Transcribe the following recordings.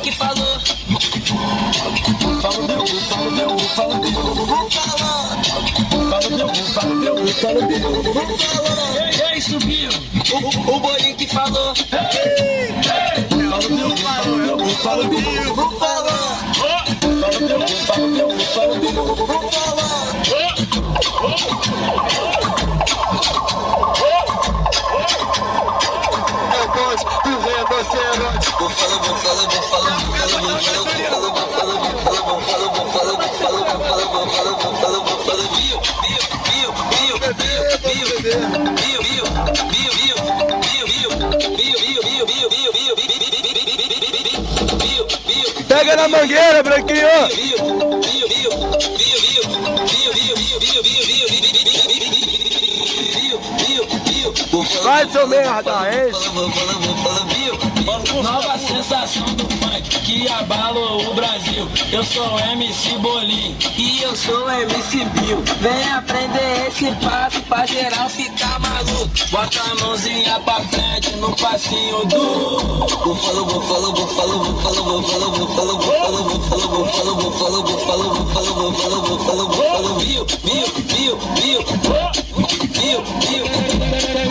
que falou. Fala meu, fala meu, fala meu. Fala meu, fala meu, fala meu. Ei, subiu. O bolinho que falou. Fala meu, fala meu, fala meu. Fala meu, fala meu, fala meu. É voz do rinoceronte. Vou falar, vou falar, vou falar, vou falar, vou falar, vou falar, vou falar, vou falar, vou falar, vou falar, vou falar, vou falar, vou falar, vou falar, viu, viu, viu, viu, viu, viu, viu, viu, viu. Pega na mangueira, branquinho. Vai, seu merda, enche. Nova sensação do funk que abala o Brasil. Eu sou o MC Bolinho e eu sou o MC Bill. Vem aprender esse passo pra geral ficar maluco. Bota a mãozinha pra frente no passinho do. Vou falar, vou falar, vou falar, vou falar, vou falar, vou falar, vou falar, vou falar, vou falar, vou falar, vou falar, vou falar, vou falar, vou falar, vou falar, viu, viu, viu, viu, viu, viu.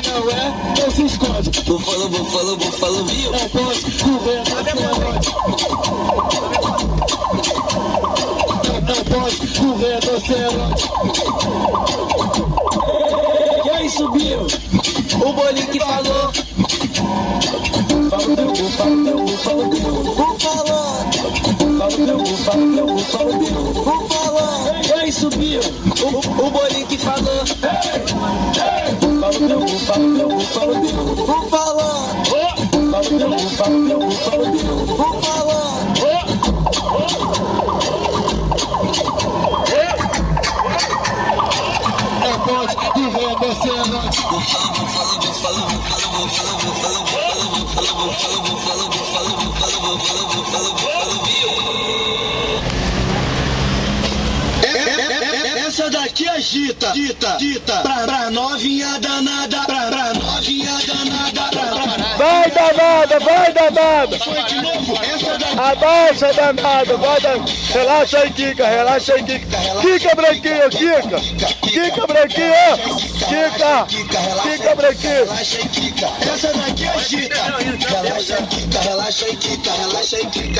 Não é, não se esconde. Vou falar, vou falar, vou falar, viu. É voz do rinoceronte. É voz do rinoceronte. Quem subiu? O bolinho que falou. Fala meu, fala meu, fala meu. Vou falar. Fala meu, fala meu, fala meu. Vou falar. Quem subiu? O bolinho que falou. Fala meu, fala meu, fala meu. Vou falar. Fala meu, fala meu, fala meu. Vou falar. É voz do rinoceronte. Vou falar, vou falar, vou falar, vou falar, vou falar, vou falar, vou falar, vou falar, vou falar, vou falar, vou falar, vou falar, vou falar, vou falar, vou falar, viu? Essa daqui agita, agita, pra novinha danada, pra novinha danada, vai danada, vai danada. Foi de novo, essa daqui. Abaixa danada, vai danada. Relaxa aí, Kika, relaxa aí, Kika. Kika, branquinho, Kika. Kika, branquinho. Kika, Kika, branquinho. Relaxa aí, Kika. Essa daqui agita. Relaxa aí, Kika, relaxa aí, Kika, relaxa aí, Kika.